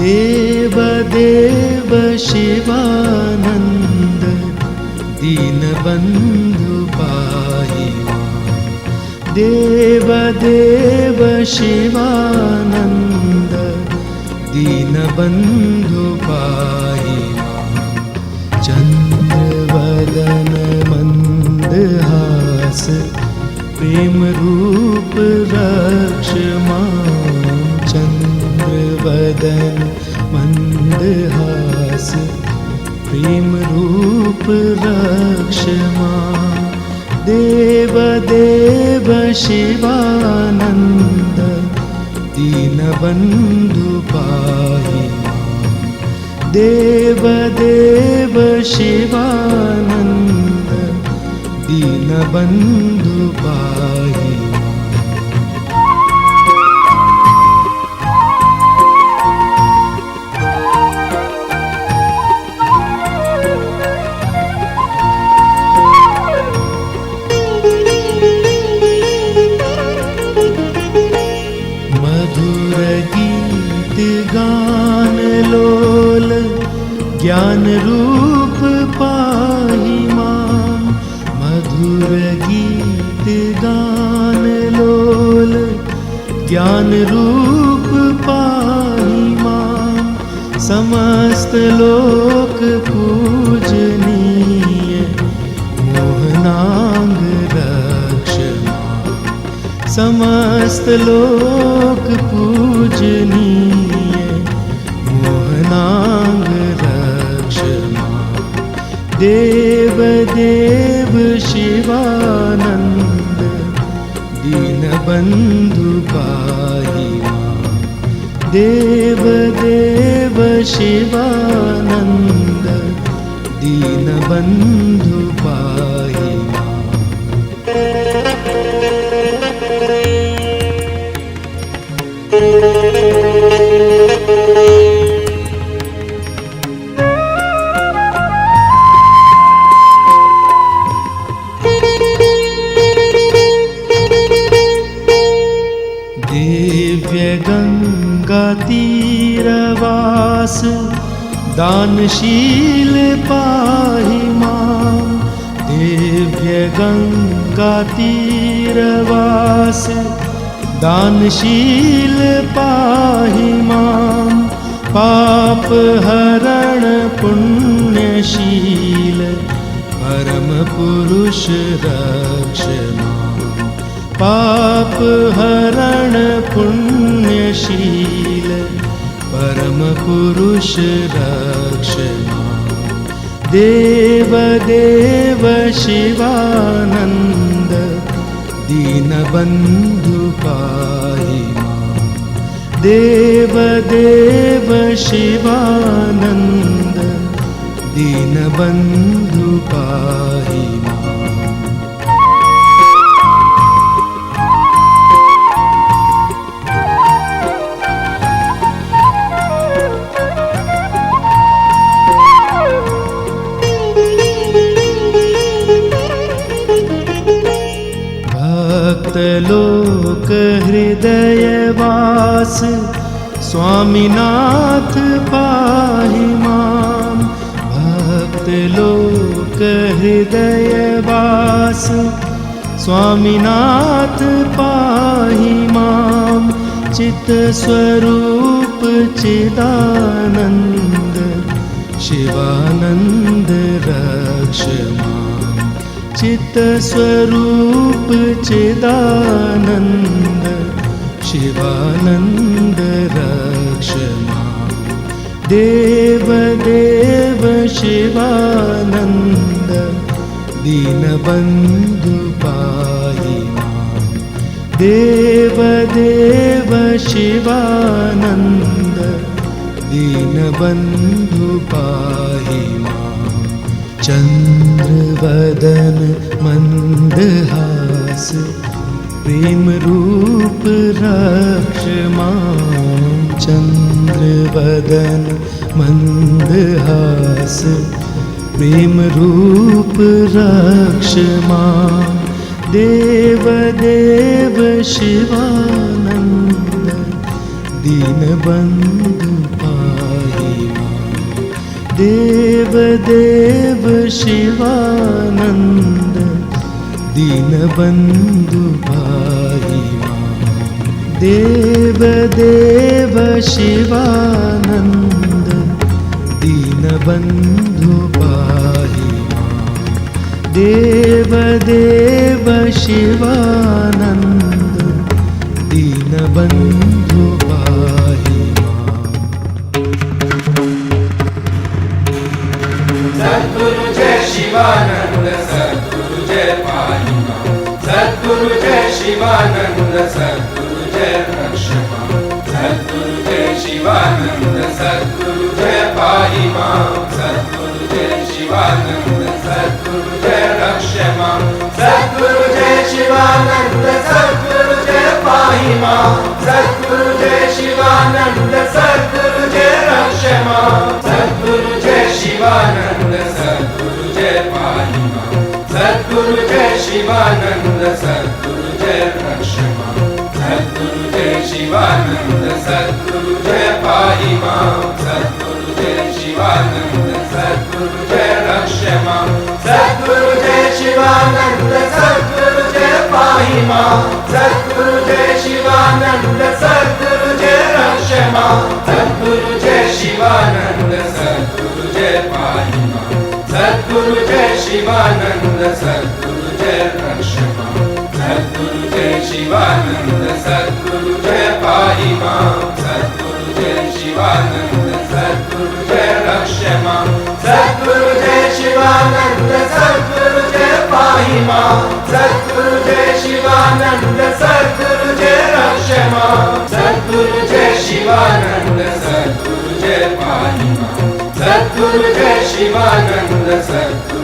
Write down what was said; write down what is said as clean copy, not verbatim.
देव देव शिवानंद दीनबंधु पाहि मां। देव देव शिवानंद दीनबंधु पाहि मां। चंद्रवदन मंदहास प्रेम रूप रक्ष मां। चंद्रवदन मंदहास प्रेम रूप रक्ष मां। देव देव शिवानंद दीनबंधु पाहि मां। देव देव शिवानंद दीनबंधु पाहि मां। मधुर गीत गान लोल ज्ञान रूप पाहि मां। मधुर गीत गान लोल ज्ञान रूप पाहि मां। समस्त लोक पूजनीय मोहनांग रक्ष मां। समस्त लोक पूजनीय मोहनांग रक्ष मां। देव देव शिवानंद दीनबंधु पाहि मां। देव देव शिवानंद दीनबंधु पाहि मां। दिव्य गंगा तीरवास दानशील पाहि मां। दिव्य गंगा तीरवास दानशील पाहि मां। पाप हरण पुण्यशील परम पुरुष रक्ष मां। पाप हरण पुण्यशील परम पुरुष रक्ष मां। देव देव शिवानंद दीनबंधु पाहि मां। देव देव शिवानंद दीनबंधु पाहि मां। भक्त लोक हृदय वास स्वामीनाथ पाहि मां। भक्त लोक हृदय वास स्वामीनाथ पाहि मां। चित स्वरूप चिदानंद शिवानंद रक्ष मां। चित स्वरूप चिदानंद शिवानंद रक्ष मां। देव देव शिवानंद दीनबंधु पाहि मां। देव देव शिवानंद दीनबंधु पाहि मां। चंद्रवदन मंदहास प्रेम रूप रक्ष मां। चंद्रवदन मंदहास प्रेम रूप रक्ष मां। देव देव शिवानंद दीनबंधु पाहि मां देव देव शिवानंद दीनबंधु पाहि मां देव देव शिवानंद दीनबंधु पाहि मां देव देव शिवानंद दीनबंधु पाहि मां सद्गुरु जय शिवानंद सद्गुरु जय पाहि मां सद्गुरु जय शिवानंद सद्गुरु जय रक्ष मां सद्गुरु जय शिवानंद सद्गुरु जय पाहि मां सद्गुरु जय शिवानंद सद्गुरु जय रक्ष मां सद्गुरु जय शिवानंद सद्गुरु जय पाहि मां सद्गुरु जय शिवानंद सद्गुरु जय रक्ष मां सद्गुरु जय शिवानंद सद्गुरु जय पाहि मां सद्गुरु जय शिवानंद सद्गुरु जय रक्ष मां सद्गुरु जय शिवानंद सद्गुरु जय पाहि मां सद्गुरु जय शिवानंद सद्गुरु जय रक्ष मां सद्गुरु जय शिवानंद सद्गुरु जय पाहि मां सद्गुरु जय शिवानंद सद्गुरु जय रक्ष मां सद्गुरु जय शिवानंद सद्गुरु जय पाहि मां सद्गुरु जय शिवानंद सद्गुरु जय रक्ष मां सद्गुरु जय शिवानंद सद्गुरु जय पाहि मां सद्गुरु जय शिवानंद सद्गुरु जय रक्ष मां सद्गुरु जय शिवानंद सद्गुरु जय पाहि मां सद्गुरु जय शिवानंद सद्गुरु जय रक्ष मां सद्गुरु जय शिवानंद सद्गुरु जय पाहि मां सद्गुरु जय शिवानंद सद्गुरु